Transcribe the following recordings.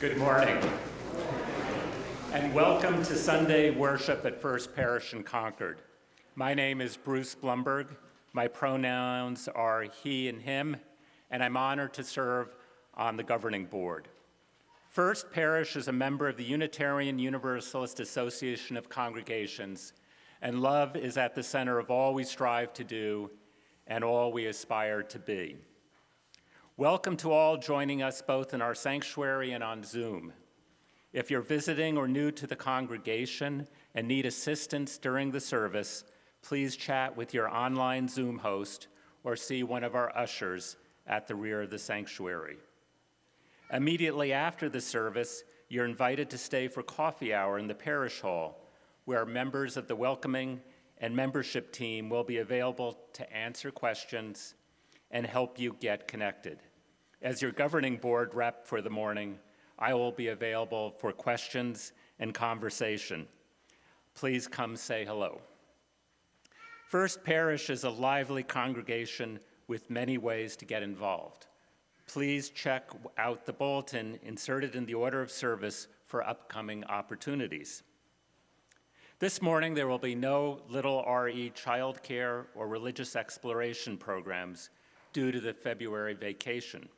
Good morning, and welcome to Sunday worship at First Parish in Concord. My name is Bruce Blumberg. My pronouns are he and him, and I'm honored to serve on the governing board. First Parish is a member of the Unitarian Universalist Association of Congregations, and love is at the center of all we strive to do and all we aspire to be. Welcome to all joining us both in our sanctuary and on Zoom. If you're visiting or new to the congregation and need assistance during the service, please chat with your online Zoom host or see one of our ushers at the rear of the sanctuary. Immediately after the service, you're invited to stay for coffee hour in the parish hall, where members of the welcoming and membership team will be available to answer questions and help you get connected. As your governing board rep for the morning, I will be available for questions and conversation. Please come say hello. First Parish is a lively congregation with many ways to get involved. Please check out the bulletin inserted in the order of service for upcoming opportunities. This morning, there will be no Little RE childcare or religious exploration programs due to the February vacation.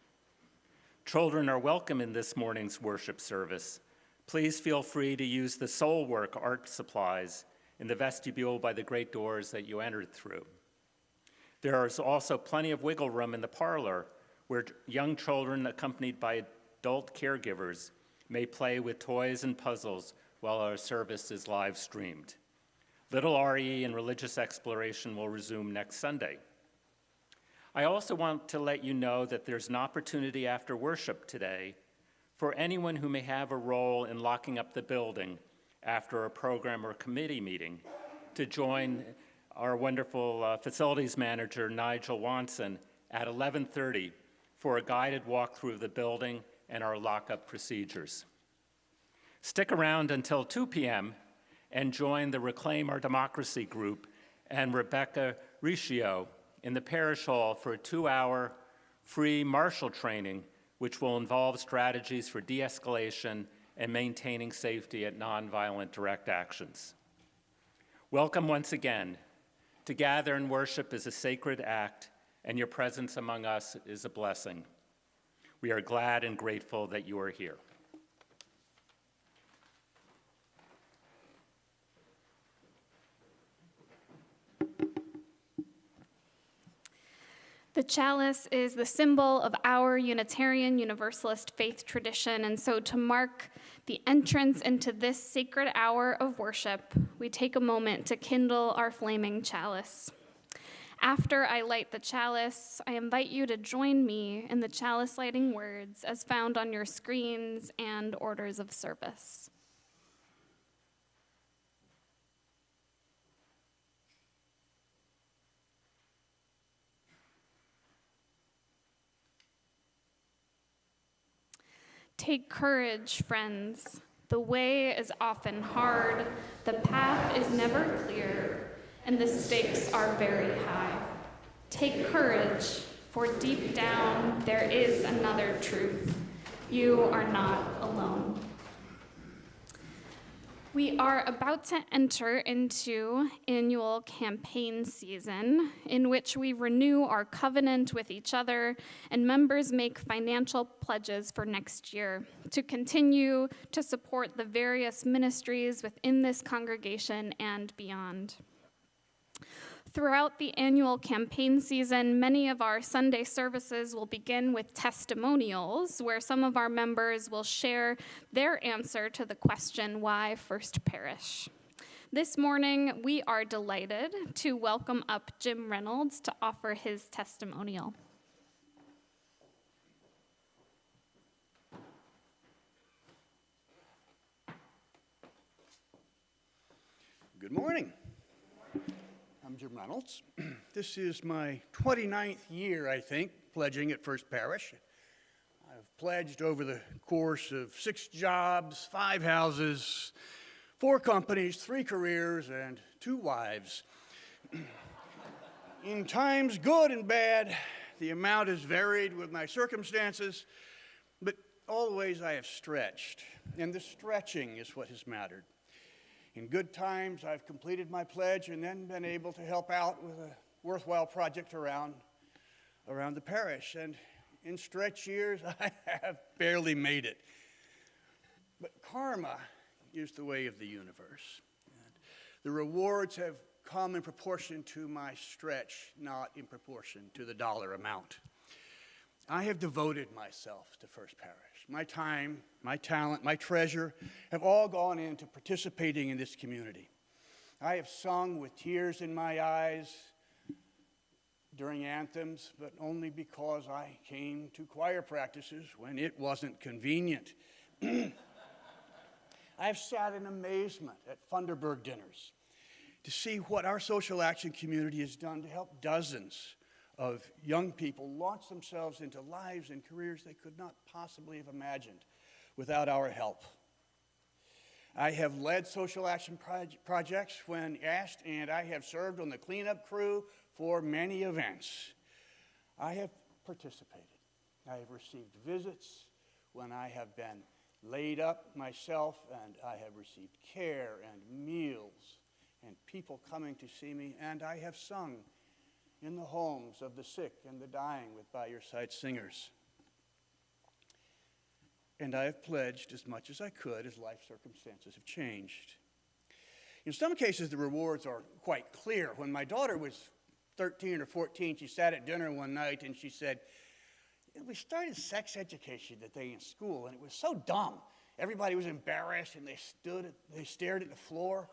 Children are welcome in this morning's worship service. Please feel free to use the Soulwork art supplies in the vestibule by the great doors that you entered through. There is also plenty of wiggle room in the parlor where young children accompanied by adult caregivers may play with toys and puzzles while our service is live streamed. Little RE and religious exploration will resume next Sunday. I also want to let you know that there's an opportunity after worship today for anyone who may have a role in locking up the building after a program or committee meeting to join our wonderful facilities manager, Nigel Watson, at 11:30 for a guided walk through the building and our lockup procedures. Stick around until 2 p.m. and join the Reclaim Our Democracy group and Rebecca Riccio in the parish hall for a 2-hour free marshal training, which will involve strategies for de-escalation and maintaining safety at nonviolent direct actions. Welcome once again. To gather and worship is a sacred act, and your presence among us is a blessing. We are glad and grateful that you are here. The chalice is the symbol of our Unitarian Universalist faith tradition, and so to mark the entrance into this sacred hour of worship, we take a moment to kindle our flaming chalice. After I light the chalice, I invite you to join me in the chalice lighting words as found on your screens and orders of service. Take courage, friends. The way is often hard, the path is never clear, and the stakes are very high. Take courage, for deep down there is another truth. You are not alone. We are about to enter into annual campaign season in which we renew our covenant with each other and members make financial pledges for next year to continue to support the various ministries within this congregation and beyond. Throughout the annual campaign season, many of our Sunday services will begin with testimonials, where some of our members will share their answer to the question, why First Parish? This morning, we are delighted to welcome up Jim Reynolds to offer his testimonial. Good morning. I'm Jim Reynolds. This is my 29th year, I think, pledging at First Parish. I've pledged over the course of 6 jobs, 5 houses, 4 companies, 3 careers, and 2 wives. In times good and bad, the amount has varied with my circumstances, but always I have stretched, and the stretching is what has mattered. In good times, I've completed my pledge and then been able to help out with a worthwhile project around the parish. And in stretch years, I have barely made it. But karma is the way of the universe. And the rewards have come in proportion to my stretch, not in proportion to the dollar amount. I have devoted myself to First Parish. My time, my talent, my treasure have all gone into participating in this community. I have sung with tears in my eyes during anthems, but only because I came to choir practices when it wasn't convenient. I've sat in amazement at Funderburg dinners to see what our social action community has done to help dozens of young people launch themselves into lives and careers they could not possibly have imagined without our help. I have led social action projects when asked, and I have served on the cleanup crew for many events. I have participated. I have received visits when I have been laid up myself, and I have received care and meals and people coming to see me, and I have sung in the homes of the sick and the dying with by your side singers. And I have pledged as much as I could as life circumstances have changed. In some cases, the rewards are quite clear. When my daughter was 13 or 14, she sat at dinner one night and she said, "We started sex education today in school, and it was so dumb. Everybody was embarrassed, and they stared at the floor.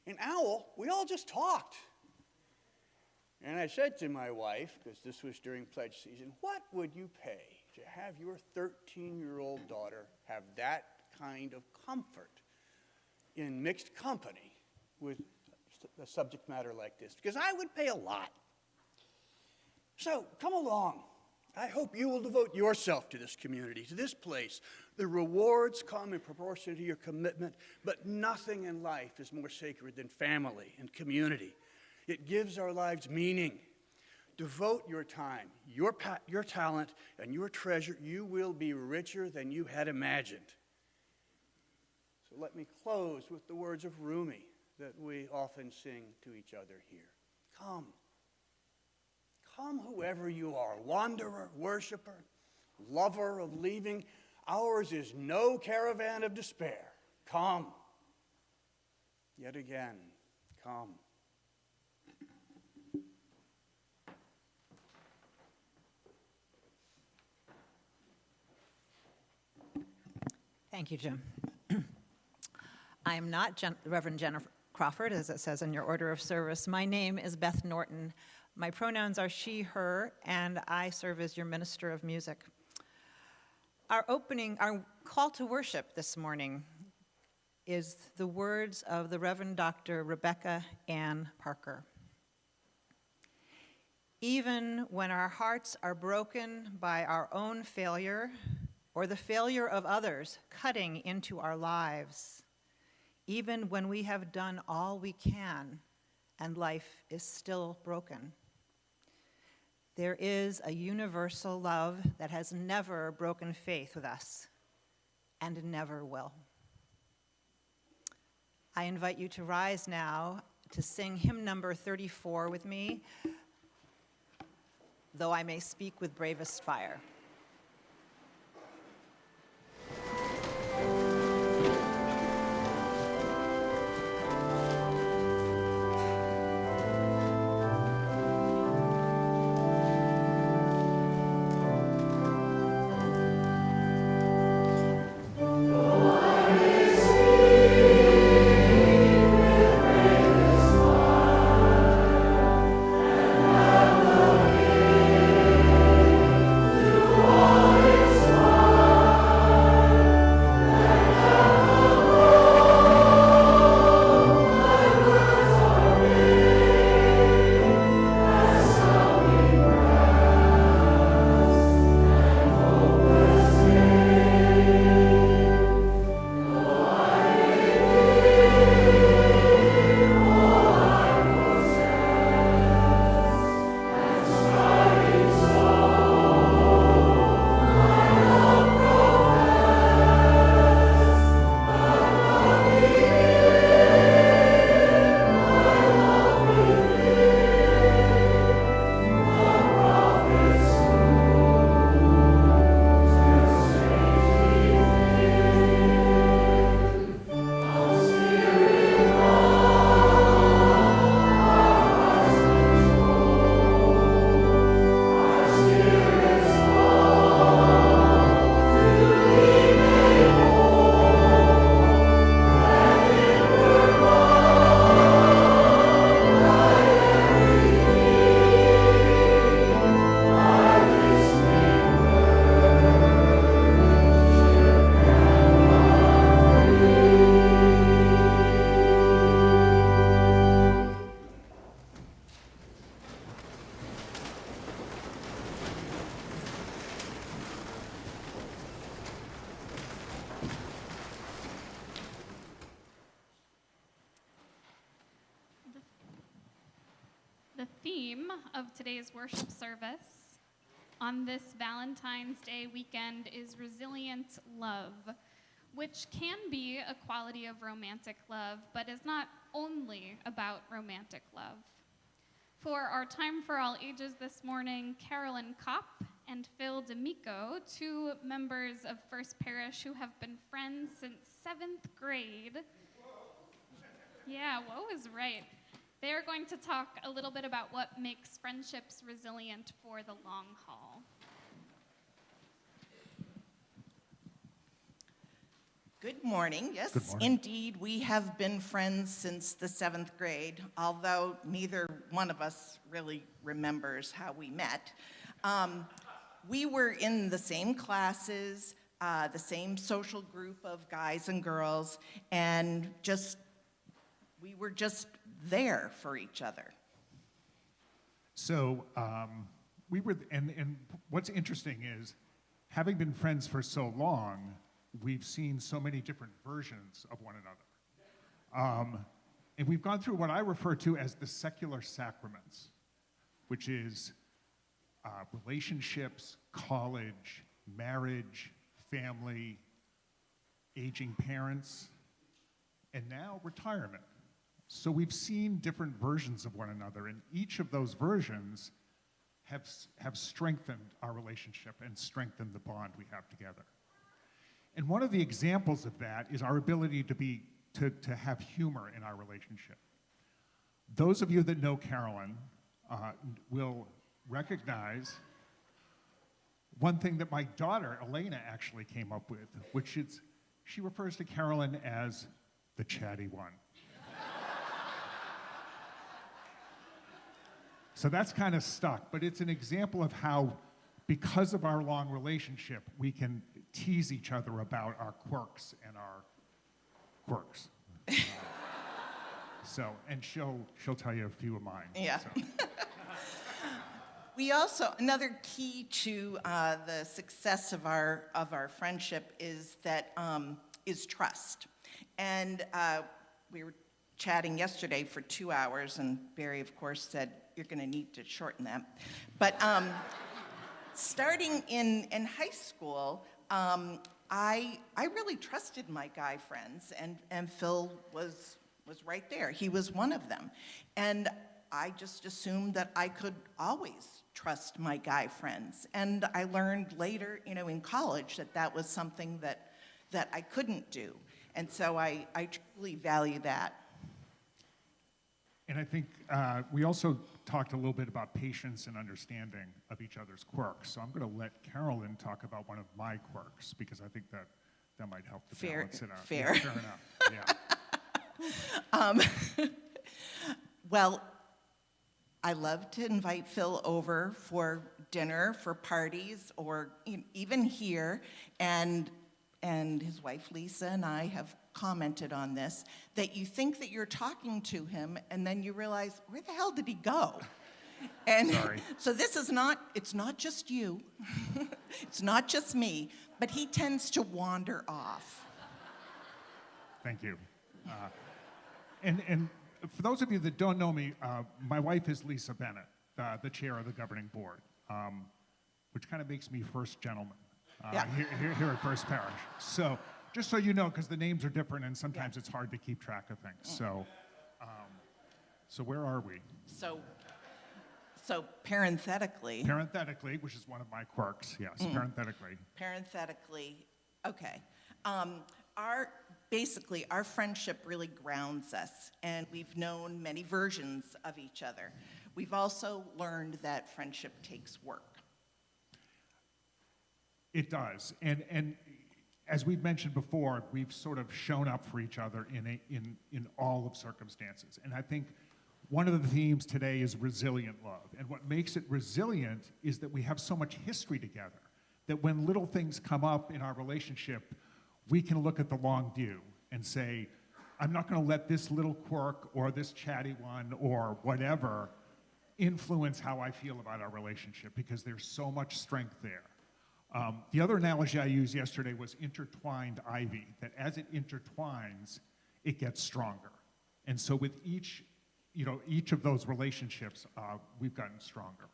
In Owl, we all just talked." And I said to my wife, because this was during pledge season, "What would you pay to have your 13-year-old daughter have that kind of comfort in mixed company with a subject matter like this?" Because I would pay a lot. So come along. I hope you will devote yourself to this community, to this place. The rewards come in proportion to your commitment, but nothing in life is more sacred than family and community. It gives our lives meaning. Devote your time, your talent, and your treasure. You will be richer than you had imagined. So let me close with the words of Rumi that we often sing to each other here. Come. Come, whoever you are, wanderer, worshiper, lover of leaving. Ours is no caravan of despair. Come. Yet again, come. Thank you, Jim. I am not Reverend Jennifer Crawford, as it says in your order of service. My name is Beth Norton. My pronouns are she, her, and I serve as your minister of music. Our call to worship this morning is the words of the Reverend Dr. Rebecca Ann Parker. Even when our hearts are broken by our own failure, or the failure of others cutting into our lives, even when we have done all we can and life is still broken, there is a universal love that has never broken faith with us and never will. I invite you to rise now to sing hymn number 34 with me, "Though I May Speak with Bravest Fire." To The theme of today's worship service on this Valentine's Day weekend is resilient love, which can be a quality of romantic love, but is not only about romantic love. For our Time for All Ages this morning, Carolyn Kopp and Phil D'Amico, two members of First Parish who have been friends since 7th grade. Yeah, whoa is right. They're going to talk a little bit about what makes friendships resilient for the long haul. Good morning. Yes, Good morning. indeed, we have been friends since the 7th grade, although neither one of us really remembers how we met. We were in the same classes, the same social group of guys and girls, and we were just there for each other. So we were, and what's interesting is, having been friends for so long, we've seen so many different versions of one another. And we've gone through what I refer to as the secular sacraments, which is relationships, college, marriage, family, aging parents, and now retirement. So we've seen different versions of one another, and each of those versions have strengthened our relationship and strengthened the bond we have together. And one of the examples of that is our ability to have humor in our relationship. Those of you that know Carolyn will recognize one thing that my daughter, Elena, actually came up with, which is she refers to Carolyn as the chatty one. So that's kind of stuck, but it's an example of how, because of our long relationship, we can tease each other about our quirks and our quirks. And she'll tell you a few of mine. Yeah. So. We also, another key to the success of our friendship is trust. And we were chatting yesterday for 2 hours, and Barry, of course, said, you're going to need to shorten that. But starting in high school, I really trusted my guy friends, and Phil was right there. He was one of them. And I just assumed that I could always trust my guy friends. And I learned later, in college, that was something that I couldn't do. And so I truly value that. And I think we also talked a little bit about patience and understanding of each other's quirks. So I'm going to let Carolyn talk about one of my quirks, because I think that might help to balance it out. Fair. Yeah, fair enough. Yeah. Well, I love to invite Phil over for dinner, for parties, or even here, and his wife Lisa and I have commented on this, that you think that you're talking to him, and then you realize, where the hell did he go? And Sorry. so it's not just you, it's not just me, but he tends to wander off. Thank you. And for those of you that don't know me, my wife is Lisa Bennett, the chair of the governing board, which kind of makes me first gentleman Yeah. here at First Parish. So just so you know, because the names are different and sometimes it's hard to keep track of things. So where are we? So parenthetically, Which is one of my quirks, yes, parenthetically. Okay. Our friendship really grounds us, and we've known many versions of each other. We've also learned that friendship takes work. It does, and as we've mentioned before, we've sort of shown up for each other in all of circumstances. And I think one of the themes today is resilient love. And what makes it resilient is that we have so much history together, that when little things come up in our relationship, we can look at the long view and say, I'm not going to let this little quirk or this chatty one or whatever influence how I feel about our relationship, because there's so much strength there. The other analogy I used yesterday was intertwined ivy, that as it intertwines, it gets stronger. And so with each each of those relationships, we've gotten stronger.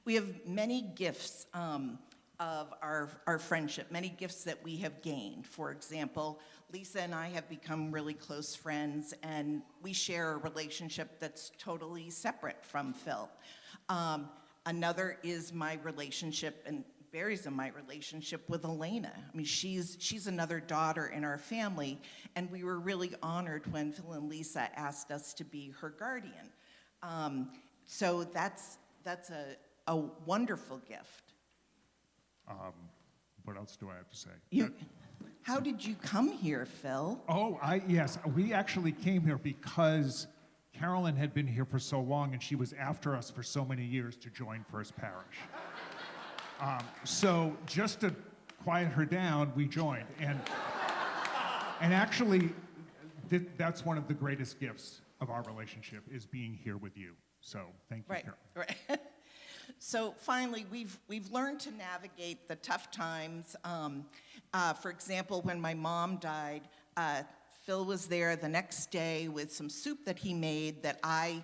We have many gifts of our friendship, many gifts that we have gained. For example, Lisa and I have become really close friends, and we share a relationship that's totally separate from Phil. Another is my relationship, and Barry's in my relationship with Elena. I mean, she's another daughter in our family, and we were really honored when Phil and Lisa asked us to be her guardian. So that's a wonderful gift. What else do I have to say? How did you come here, Phil? Yes, we actually came here because Carolyn had been here for so long and she was after us for so many years to join First Parish. So just to quiet her down, we joined. And actually, that's one of the greatest gifts of our relationship, is being here with you. So thank you, Carolyn. Right. So finally, we've learned to navigate the tough times. For example, when my mom died, Phil was there the next day with some soup that he made that I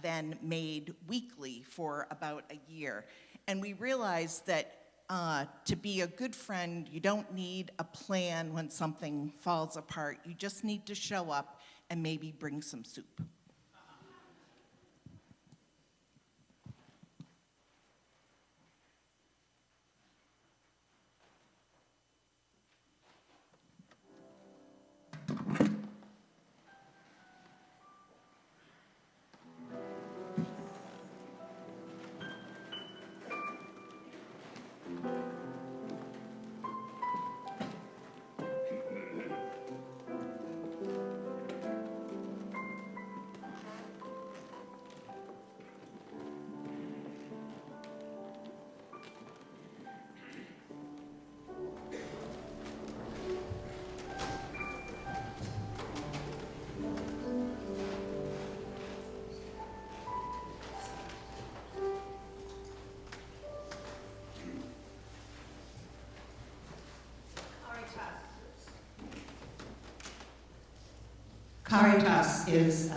then made weekly for about a year. And we realized that to be a good friend, you don't need a plan when something falls apart. You just need to show up and maybe bring some soup. Caritas is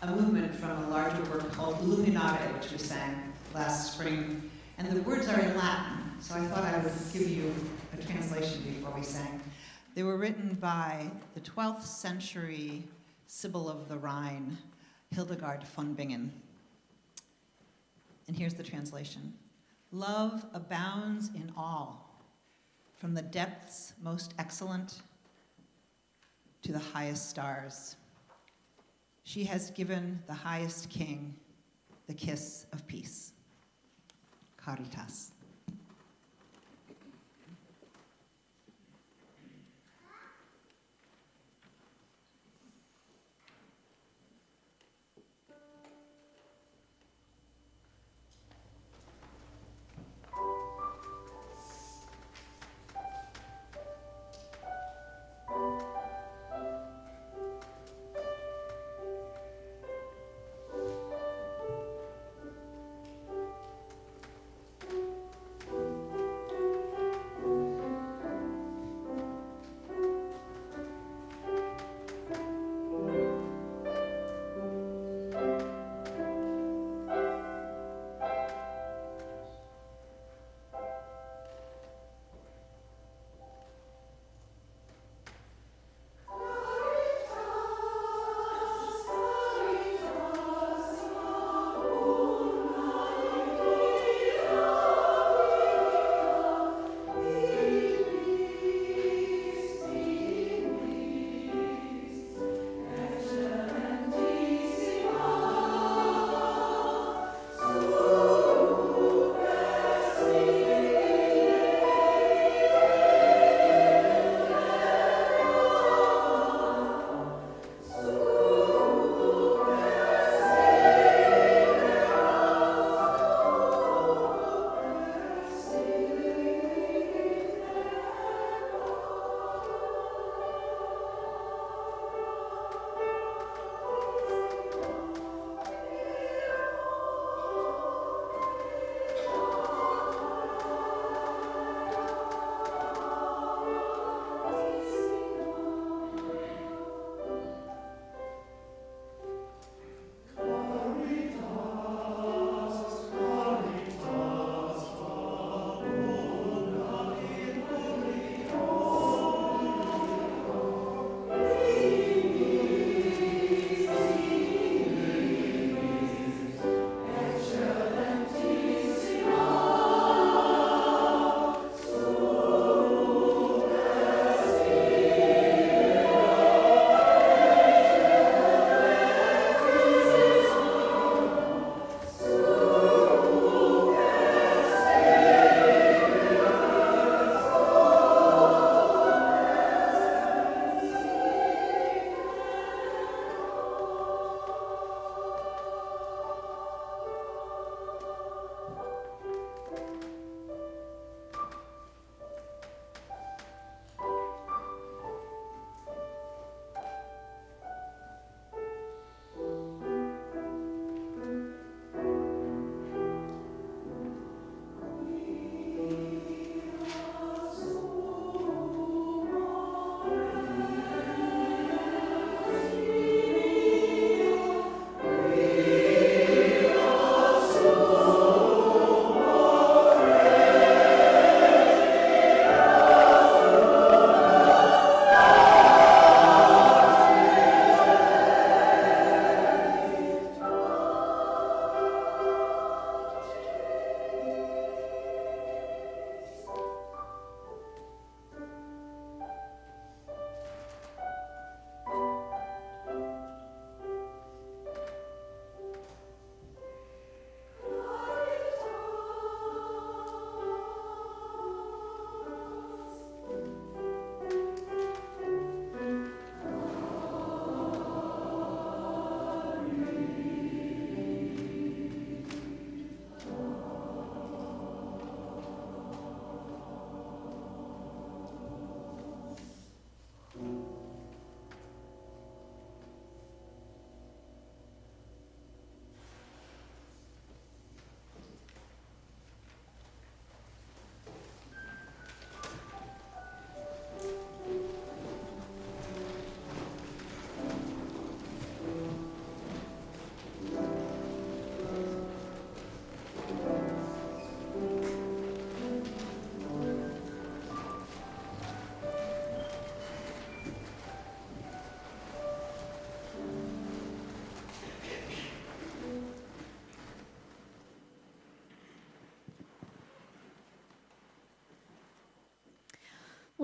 a movement from a larger work called Illuminate, which we sang last spring. And the words are in Latin, so I thought I would give you a translation before we sang. They were written by the 12th century Sibyl of the Rhine, Hildegard von Bingen. And here's the translation. Love abounds in all, from the depths most excellent to the highest stars. She has given the highest king the kiss of peace. Caritas.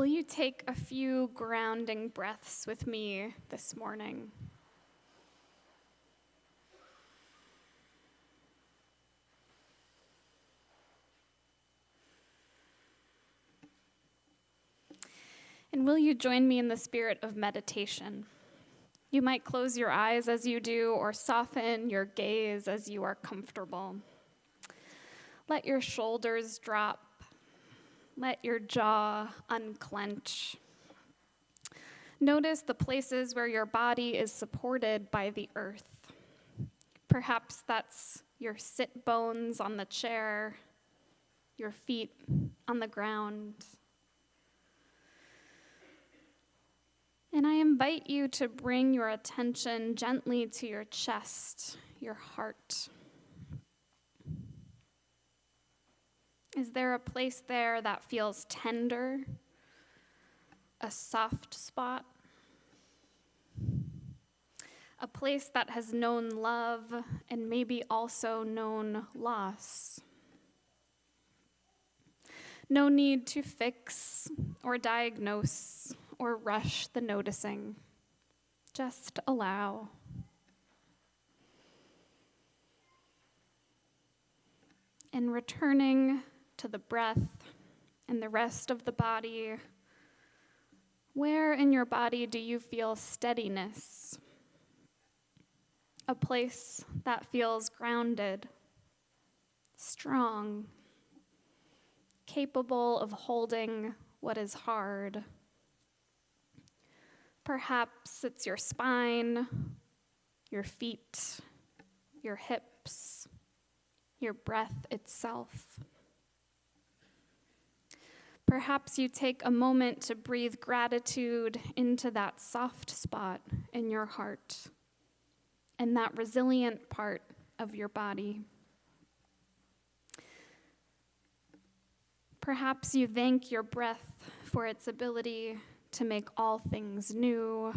Will you take a few grounding breaths with me this morning? And will you join me in the spirit of meditation? You might close your eyes as you do, or soften your gaze as you are comfortable. Let your shoulders drop. Let your jaw unclench. Notice the places where your body is supported by the earth. Perhaps that's your sit bones on the chair, your feet on the ground. And I invite you to bring your attention gently to your chest, your heart. Is there a place there that feels tender, a soft spot? A place that has known love and maybe also known loss. No need to fix or diagnose or rush the noticing. Just allow. And returning to the breath and the rest of the body, where in your body do you feel steadiness? A place that feels grounded, strong, capable of holding what is hard. Perhaps it's your spine, your feet, your hips, your breath itself. Perhaps you take a moment to breathe gratitude into that soft spot in your heart and that resilient part of your body. Perhaps you thank your breath for its ability to make all things new.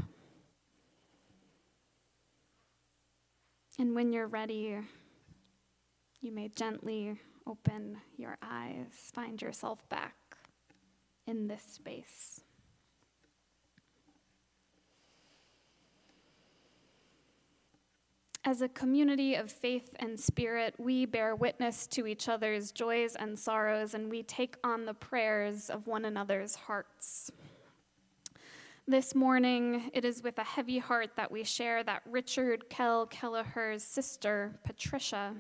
And when you're ready, you may gently open your eyes, find yourself back in this space. As a community of faith and spirit, we bear witness to each other's joys and sorrows, and we take on the prayers of one another's hearts. This morning, it is with a heavy heart that we share that Richard Kell Kelleher's sister, Patricia,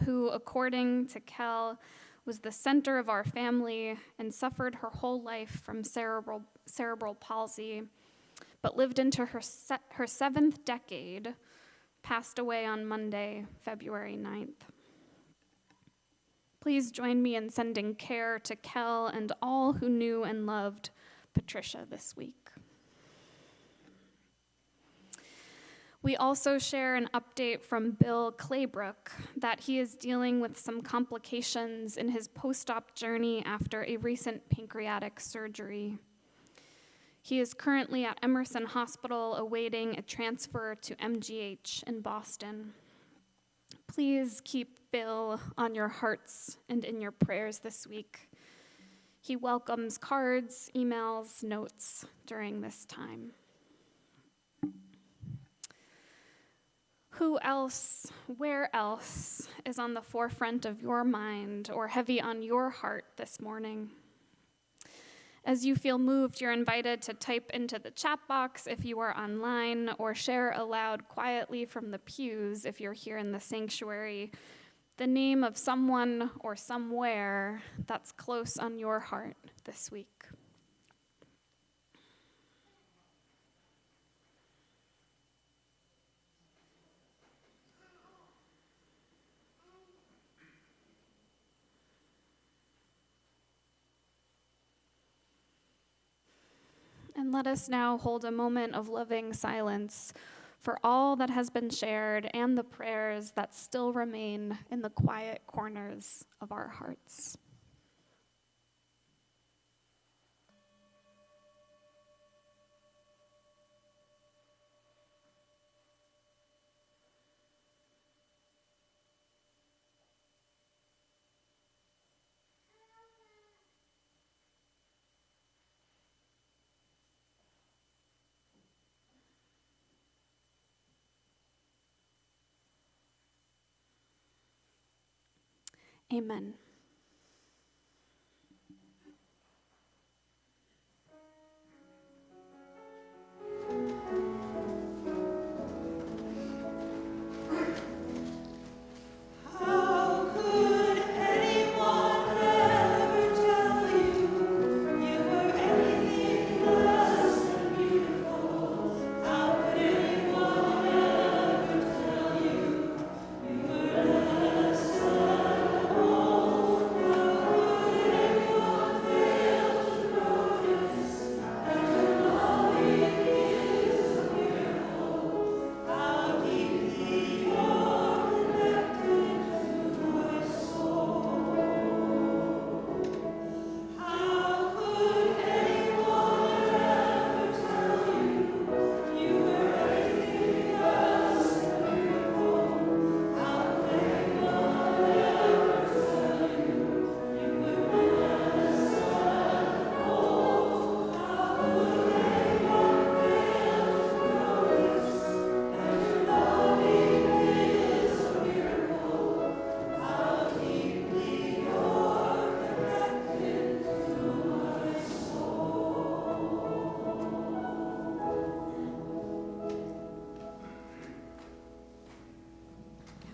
who, according to Kell, was the center of our family and suffered her whole life from cerebral palsy, but lived into her 7th decade, passed away on Monday, February 9th. Please join me in sending care to Kell and all who knew and loved Patricia this week. We also share an update from Bill Claybrook that he is dealing with some complications in his post-op journey after a recent pancreatic surgery. He is currently at Emerson Hospital awaiting a transfer to MGH in Boston. Please keep Bill on your hearts and in your prayers this week. He welcomes cards, emails, notes during this time. Who else, where else is on the forefront of your mind or heavy on your heart this morning? As you feel moved, you're invited to type into the chat box if you are online, or share aloud quietly from the pews if you're here in the sanctuary the name of someone or somewhere that's close on your heart this week. And let us now hold a moment of loving silence for all that has been shared and the prayers that still remain in the quiet corners of our hearts. Amen.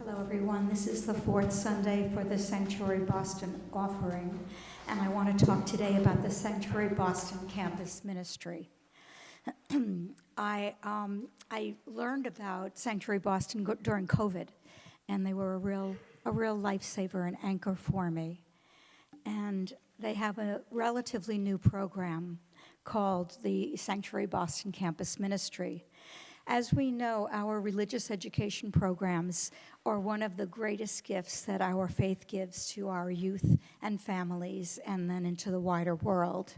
Hello, everyone. This is the fourth Sunday for the Sanctuary Boston offering, and I want to talk today about the Sanctuary Boston campus ministry. I learned about Sanctuary Boston during COVID, and they were a real lifesaver and anchor for me. And they have a relatively new program called the Sanctuary Boston Campus Ministry. As we know, our religious education programs are one of the greatest gifts that our faith gives to our youth and families and then into the wider world.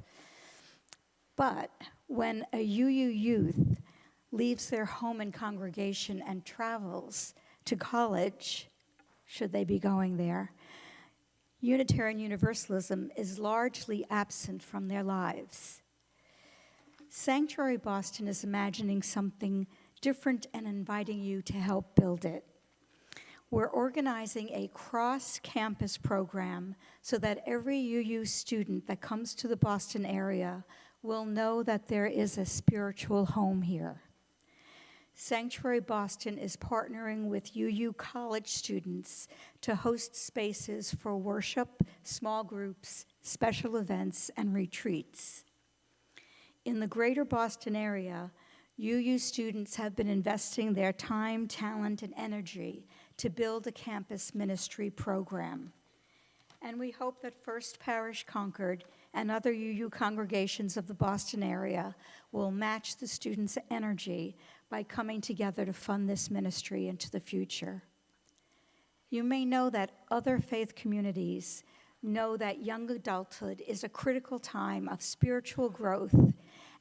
But when a UU youth leaves their home and congregation and travels to college, should they be going there, Unitarian Universalism is largely absent from their lives. Sanctuary Boston is imagining something different and inviting you to help build it. We're organizing a cross-campus program so that every UU student that comes to the Boston area will know that there is a spiritual home here. Sanctuary Boston is partnering with UU college students to host spaces for worship, small groups, special events, and retreats. In the greater Boston area, UU students have been investing their time, talent, and energy to build a campus ministry program. And we hope that First Parish Concord and other UU congregations of the Boston area will match the students' energy by coming together to fund this ministry into the future. You may know that other faith communities know that young adulthood is a critical time of spiritual growth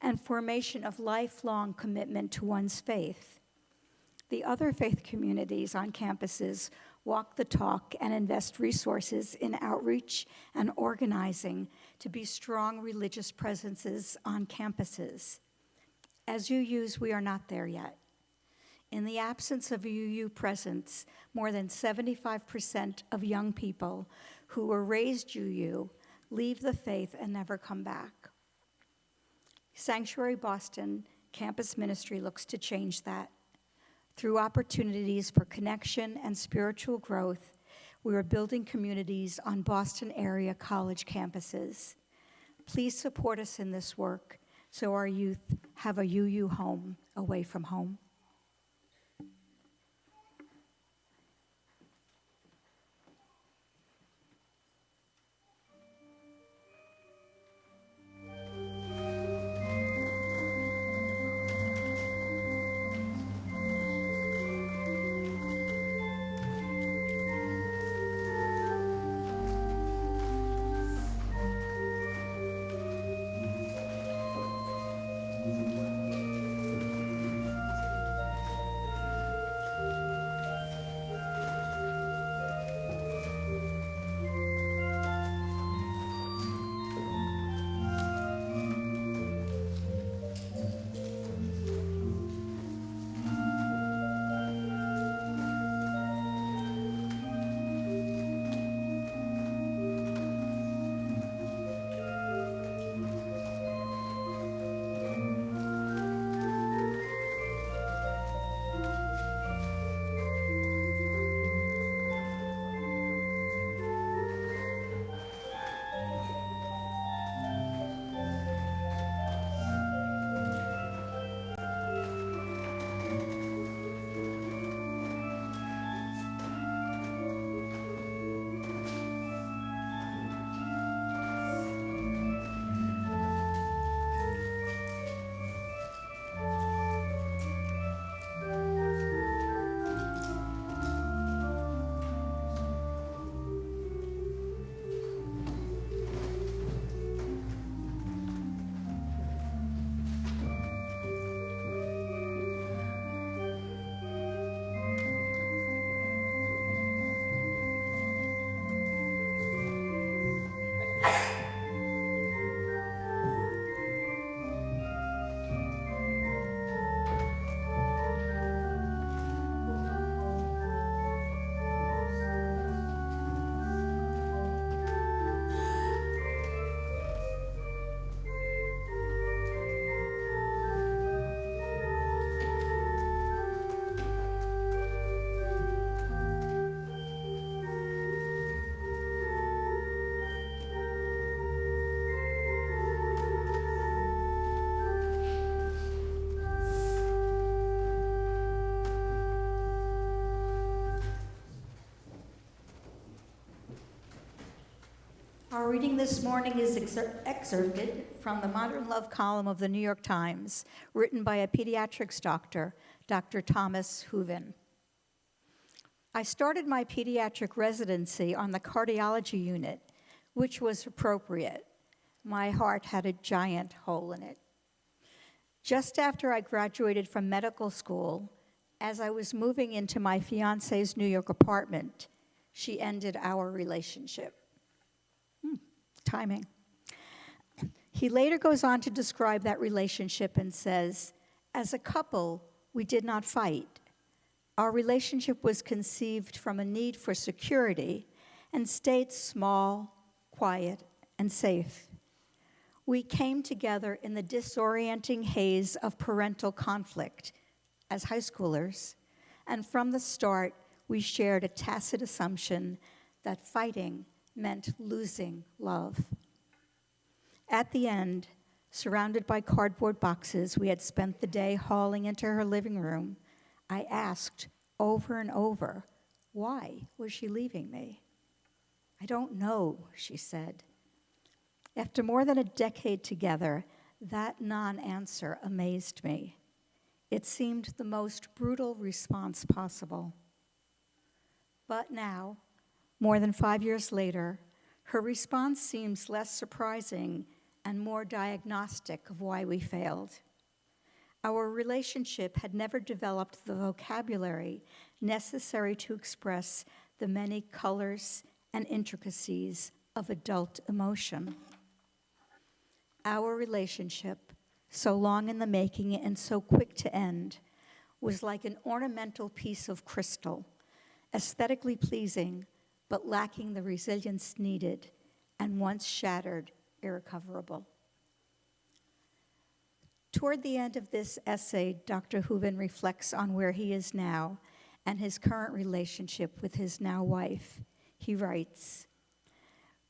and formation of lifelong commitment to one's faith. The other faith communities on campuses walk the talk and invest resources in outreach and organizing to be strong religious presences on campuses. As UUs, we are not there yet. In the absence of UU presence, more than 75% of young people who were raised UU leave the faith and never come back. Sanctuary Boston Campus Ministry looks to change that. Through opportunities for connection and spiritual growth, we are building communities on Boston area college campuses. Please support us in this work so our youth have a UU home away from home. Our reading this morning is excerpted from the Modern Love column of the New York Times, written by a pediatrics doctor, Dr. Thomas Hooven. I started my pediatric residency on the cardiology unit, which was appropriate. My heart had a giant hole in it. Just after I graduated from medical school, as I was moving into my fiance's New York apartment, she ended our relationship. Timing. He later goes on to describe that relationship and says, as a couple, we did not fight. Our relationship was conceived from a need for security and stayed small, quiet, and safe. We came together in the disorienting haze of parental conflict as high schoolers, and from the start, we shared a tacit assumption that fighting meant losing love. At the end, surrounded by cardboard boxes we had spent the day hauling into her living room, I asked over and over, why was she leaving me? I don't know, she said. After more than a decade together, that non-answer amazed me. It seemed the most brutal response possible. But now, more than 5 years later, her response seems less surprising and more diagnostic of why we failed. Our relationship had never developed the vocabulary necessary to express the many colors and intricacies of adult emotion. Our relationship, so long in the making and so quick to end, was like an ornamental piece of crystal, aesthetically pleasing, but lacking the resilience needed, and once shattered, irrecoverable. Toward the end of this essay, Dr. Hooven reflects on where he is now and his current relationship with his now wife. He writes,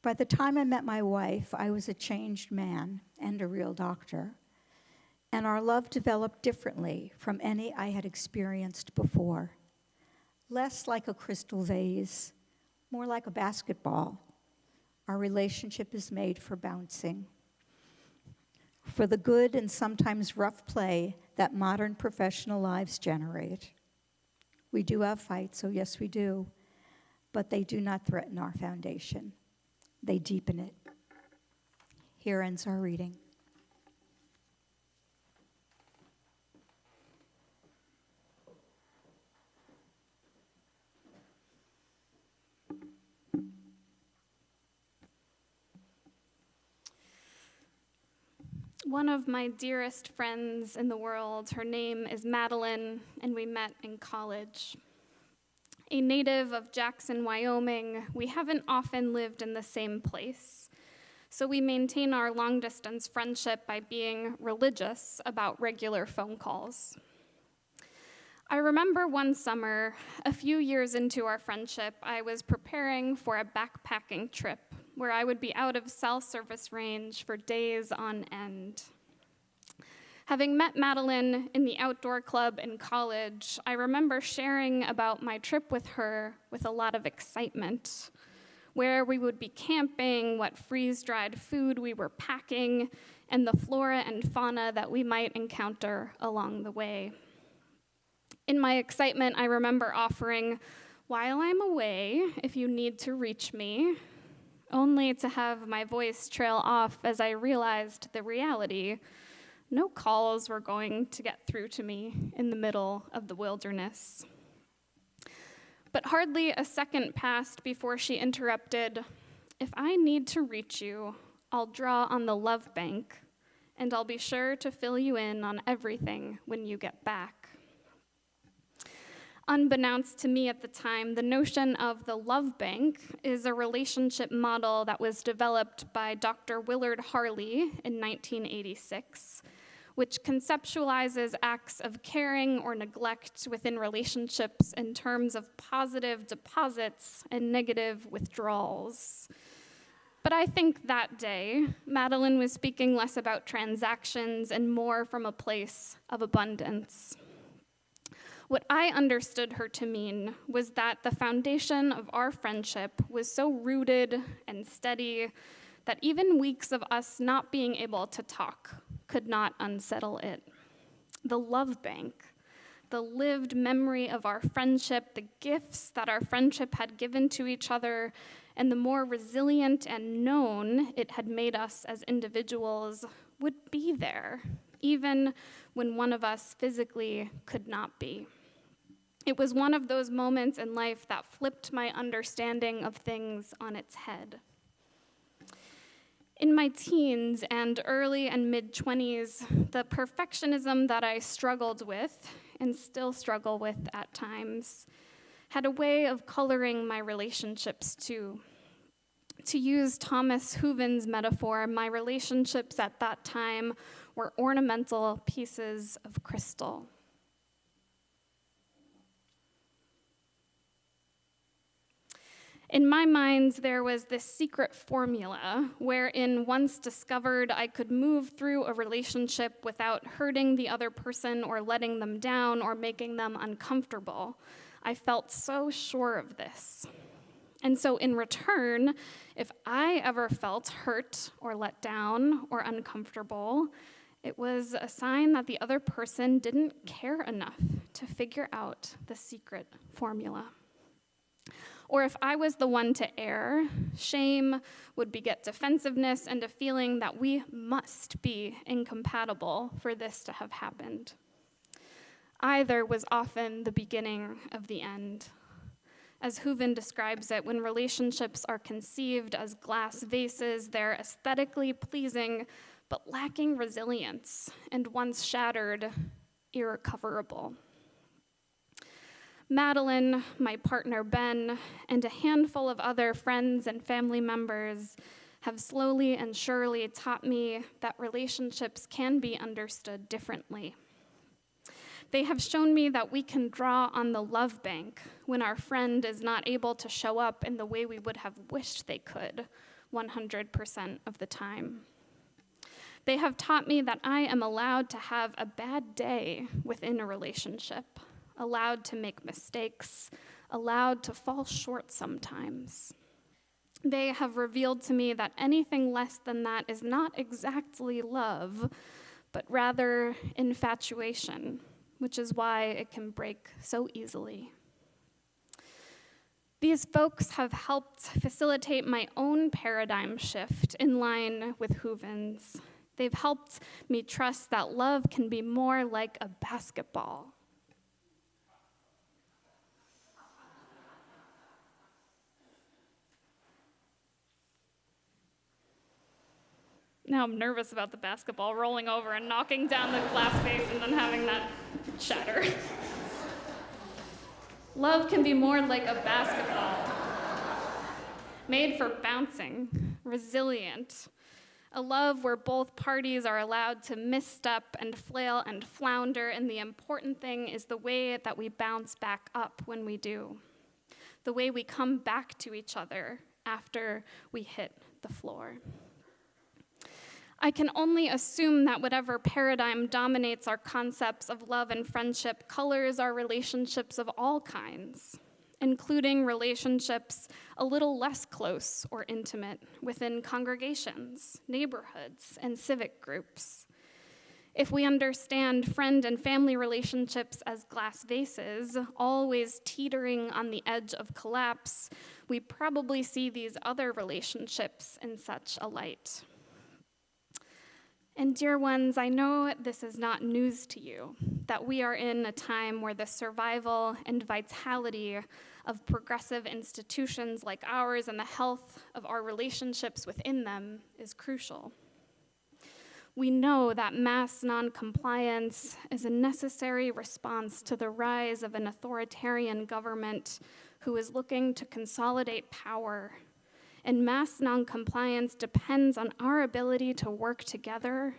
by the time I met my wife, I was a changed man and a real doctor, and our love developed differently from any I had experienced before. Less like a crystal vase, more like a basketball. Our relationship is made for bouncing, for the good and sometimes rough play that modern professional lives generate. We do have fights, oh yes we do, but they do not threaten our foundation. They deepen it. Here ends our reading. One of my dearest friends in the world, her name is Madeline, and we met in college. A native of Jackson, Wyoming, we haven't often lived in the same place, so we maintain our long-distance friendship by being religious about regular phone calls. I remember one summer, a few years into our friendship, I was preparing for a backpacking trip where I would be out of cell service range for days on end. Having met Madeline in the outdoor club in college, I remember sharing about my trip with her with a lot of excitement, where we would be camping, what freeze-dried food we were packing, and the flora and fauna that we might encounter along the way. In my excitement, I remember offering, while I'm away, if you need to reach me, only to have my voice trail off as I realized the reality. No calls were going to get through to me in the middle of the wilderness. But hardly a second passed before she interrupted, if I need to reach you, I'll draw on the love bank, and I'll be sure to fill you in on everything when you get back. Unbeknownst to me at the time, the notion of the love bank is a relationship model that was developed by Dr. Willard Harley in 1986, which conceptualizes acts of caring or neglect within relationships in terms of positive deposits and negative withdrawals. But I think that day, Madeline was speaking less about transactions and more from a place of abundance. What I understood her to mean was that the foundation of our friendship was so rooted and steady that even weeks of us not being able to talk could not unsettle it. The love bank, the lived memory of our friendship, the gifts that our friendship had given to each other, and the more resilient and known it had made us as individuals would be there, even when one of us physically could not be. It was one of those moments in life that flipped my understanding of things on its head. In my teens and early and mid-20s, the perfectionism that I struggled with, and still struggle with at times, had a way of coloring my relationships too. To use Thomas Hooven's metaphor, my relationships at that time were ornamental pieces of crystal. In my mind, there was this secret formula wherein, once discovered, I could move through a relationship without hurting the other person or letting them down or making them uncomfortable. I felt so sure of this. And so in return, if I ever felt hurt or let down or uncomfortable, it was a sign that the other person didn't care enough to figure out the secret formula. Or if I was the one to err, shame would beget defensiveness and a feeling that we must be incompatible for this to have happened. Either was often the beginning of the end. As Hooven describes it, when relationships are conceived as glass vases, they're aesthetically pleasing, but lacking resilience, and once shattered, irrecoverable. Madeline, my partner Ben, and a handful of other friends and family members have slowly and surely taught me that relationships can be understood differently. They have shown me that we can draw on the love bank when our friend is not able to show up in the way we would have wished they could 100% of the time. They have taught me that I am allowed to have a bad day within a relationship, allowed to make mistakes, allowed to fall short sometimes. They have revealed to me that anything less than that is not exactly love, but rather infatuation, which is why it can break so easily. These folks have helped facilitate my own paradigm shift in line with Hooven's. They've helped me trust that love can be more like a basketball. Now I'm nervous about the basketball rolling over and knocking down the glass vase and then having that shatter. Love can be more like a basketball, made for bouncing, resilient. A love where both parties are allowed to misstep and flail and flounder, and the important thing is the way that we bounce back up when we do. The way we come back to each other after we hit the floor. I can only assume that whatever paradigm dominates our concepts of love and friendship colors our relationships of all kinds, including relationships a little less close or intimate within congregations, neighborhoods, and civic groups. If we understand friend and family relationships as glass vases, always teetering on the edge of collapse, we probably see these other relationships in such a light. And dear ones, I know this is not news to you, that we are in a time where the survival and vitality of progressive institutions like ours and the health of our relationships within them is crucial. We know that mass noncompliance is a necessary response to the rise of an authoritarian government who is looking to consolidate power. And mass noncompliance depends on our ability to work together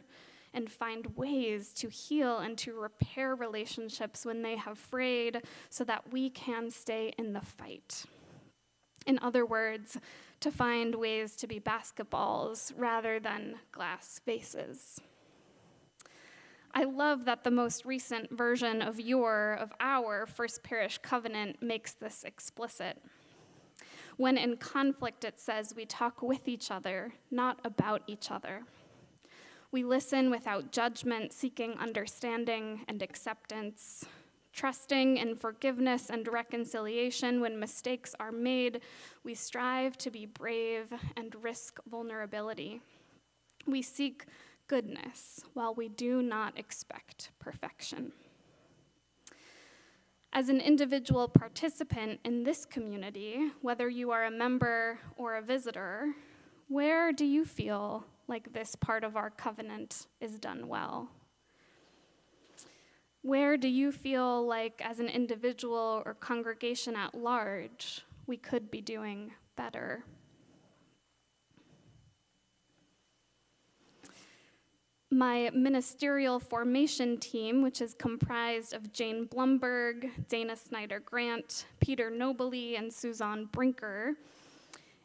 and find ways to heal and to repair relationships when they have frayed so that we can stay in the fight. In other words, to find ways to be basketballs rather than glass vases. I love that the most recent version of our First Parish covenant makes this explicit. When in conflict, it says we talk with each other, not about each other. We listen without judgment, seeking understanding and acceptance, trusting in forgiveness and reconciliation when mistakes are made. We strive to be brave and risk vulnerability. We seek goodness while we do not expect perfection. As an individual participant in this community, whether you are a member or a visitor, where do you feel like this part of our covenant is done well? Where do you feel like, as an individual or congregation at large, we could be doing better? My ministerial formation team, which is comprised of Jane Blumberg, Dana Snyder-Grant, Peter Nobly, and Suzanne Brinker,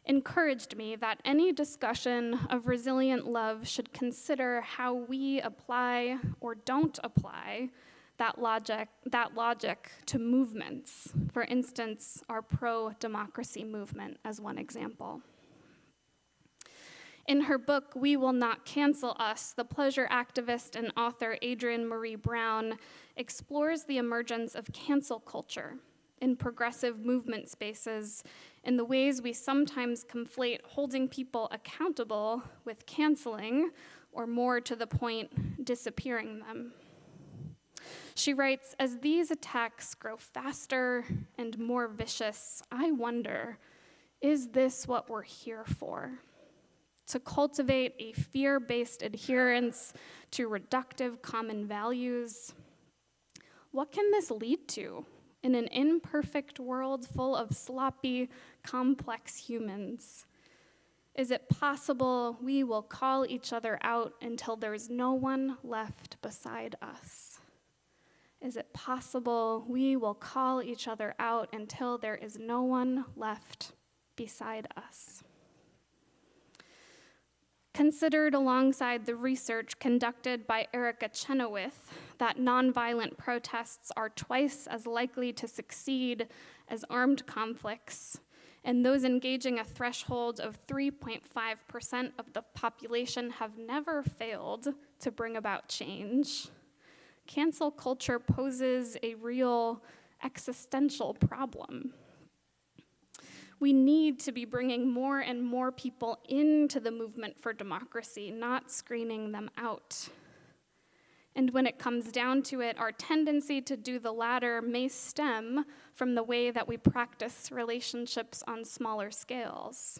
encouraged me that any discussion of resilient love should consider how we apply or don't apply that logic to movements. For instance, our pro-democracy movement as one example. In her book, We Will Not Cancel Us, the pleasure activist and author Adrienne Marie Brown explores the emergence of cancel culture in progressive movement spaces in the ways we sometimes conflate holding people accountable with canceling, or more to the point, disappearing them. She writes, as these attacks grow faster and more vicious, I wonder, is this what we're here for? To cultivate a fear-based adherence to reductive common values? What can this lead to in an imperfect world full of sloppy, complex humans? Is it possible we will call each other out until there's no one left beside us? Is it possible we will call each other out until there is no one left beside us? Considered alongside the research conducted by Erica Chenoweth that nonviolent protests are twice as likely to succeed as armed conflicts, and those engaging a threshold of 3.5% of the population have never failed to bring about change, cancel culture poses a real existential problem. We need to be bringing more and more people into the movement for democracy, not screening them out. And when it comes down to it, our tendency to do the latter may stem from the way that we practice relationships on smaller scales.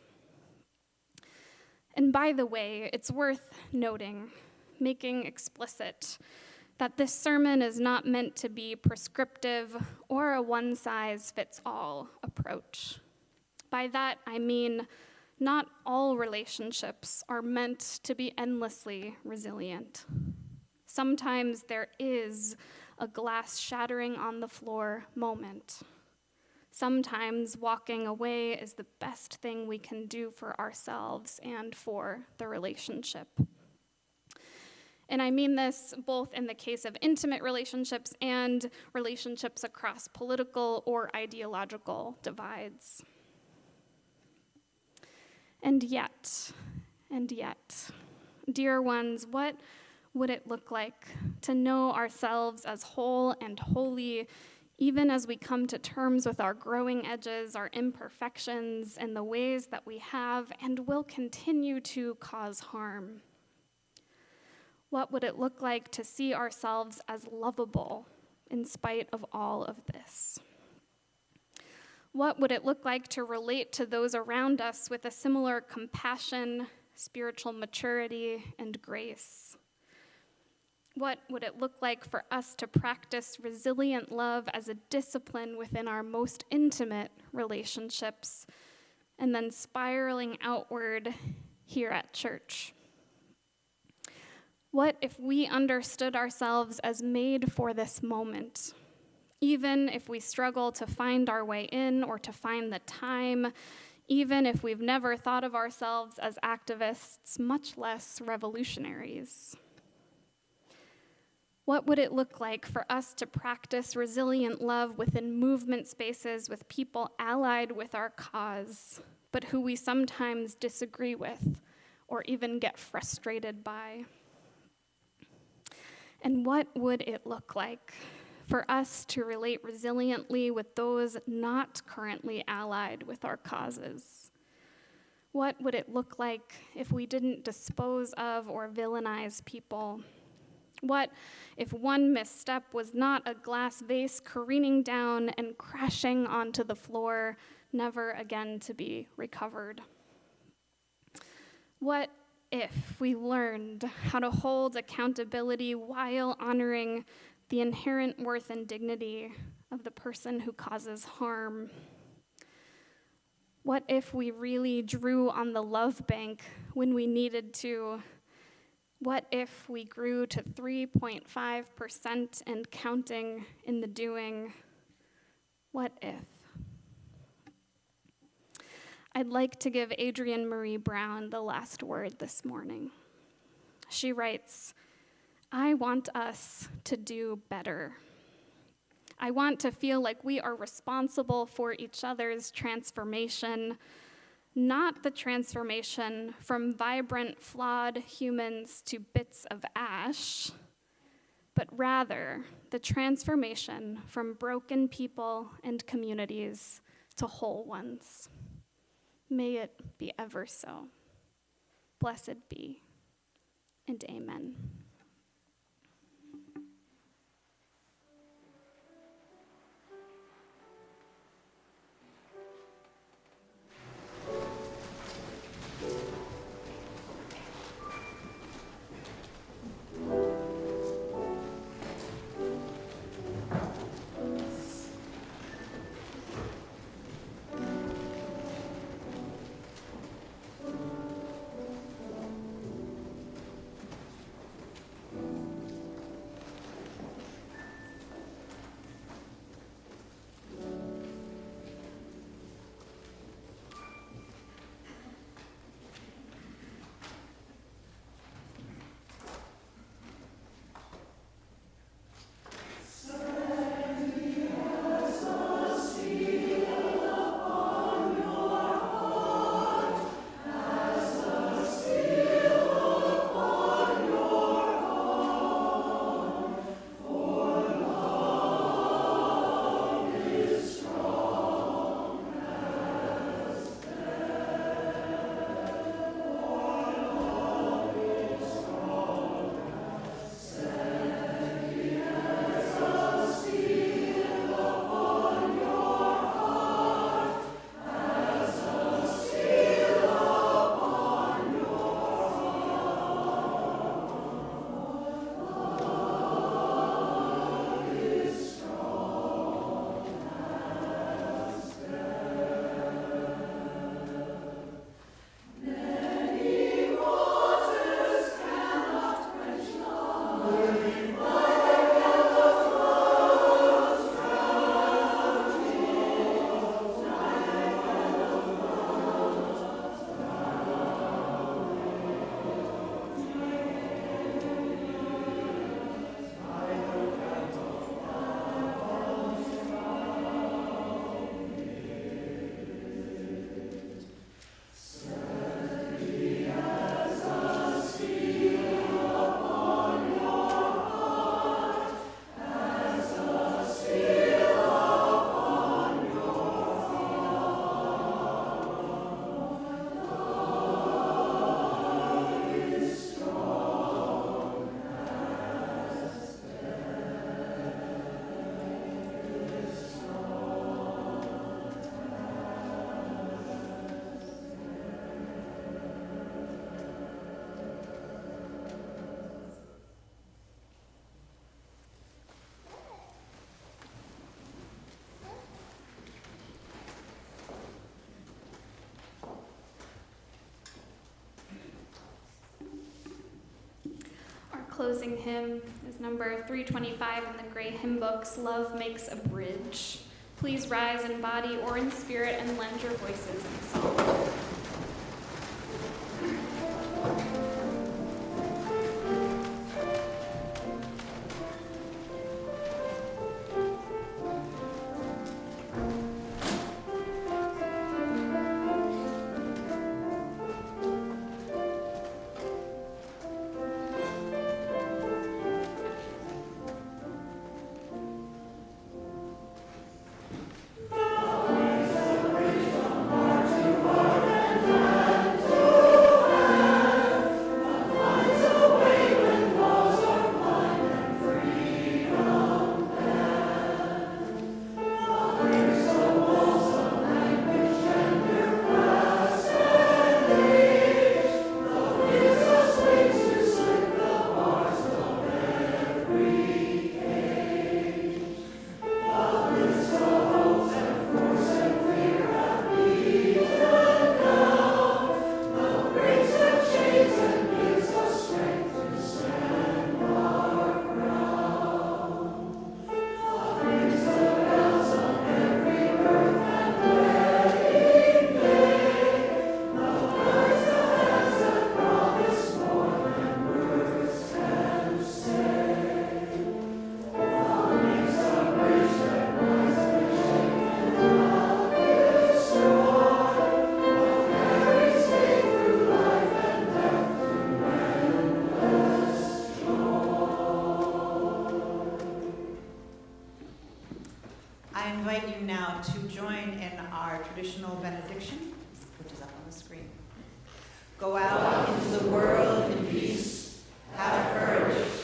And by the way, it's worth noting, making explicit, that this sermon is not meant to be prescriptive or a one-size-fits-all approach. By that, I mean not all relationships are meant to be endlessly resilient. Sometimes there is a glass shattering on the floor moment. Sometimes walking away is the best thing we can do for ourselves and for the relationship. And I mean this both in the case of intimate relationships and relationships across political or ideological divides. And yet, dear ones, what would it look like to know ourselves as whole and holy, even as we come to terms with our growing edges, our imperfections, and the ways that we have and will continue to cause harm? What would it look like to see ourselves as lovable in spite of all of this? What would it look like to relate to those around us with a similar compassion, spiritual maturity, and grace? What would it look like for us to practice resilient love as a discipline within our most intimate relationships, and then spiraling outward here at church? What if we understood ourselves as made for this moment? Even if we struggle to find our way in or to find the time, even if we've never thought of ourselves as activists, much less revolutionaries. What would it look like for us to practice resilient love within movement spaces with people allied with our cause, but who we sometimes disagree with or even get frustrated by? And what would it look like for us to relate resiliently with those not currently allied with our causes? What would it look like if we didn't dispose of or villainize people? What if one misstep was not a glass vase careening down and crashing onto the floor, never again to be recovered? What if we learned how to hold accountability while honoring the inherent worth and dignity of the person who causes harm? What if we really drew on the love bank when we needed to? What if we grew to 3.5% and counting in the doing? What if? I'd like to give Adrienne Marie Brown the last word this morning. She writes, "I want us to do better. I want to feel like we are responsible for each other's transformation, not the transformation from vibrant, flawed humans to bits of ash, but rather the transformation from broken people and communities to whole ones. May it be ever so. Blessed be, and amen." Closing hymn is number 325 in the Gray Hymn Books, "Love Makes a Bridge." Please rise in body or in spirit and lend your voices in song. now to join in our traditional benediction, which is up on the screen. Go out into the world in peace. Have courage.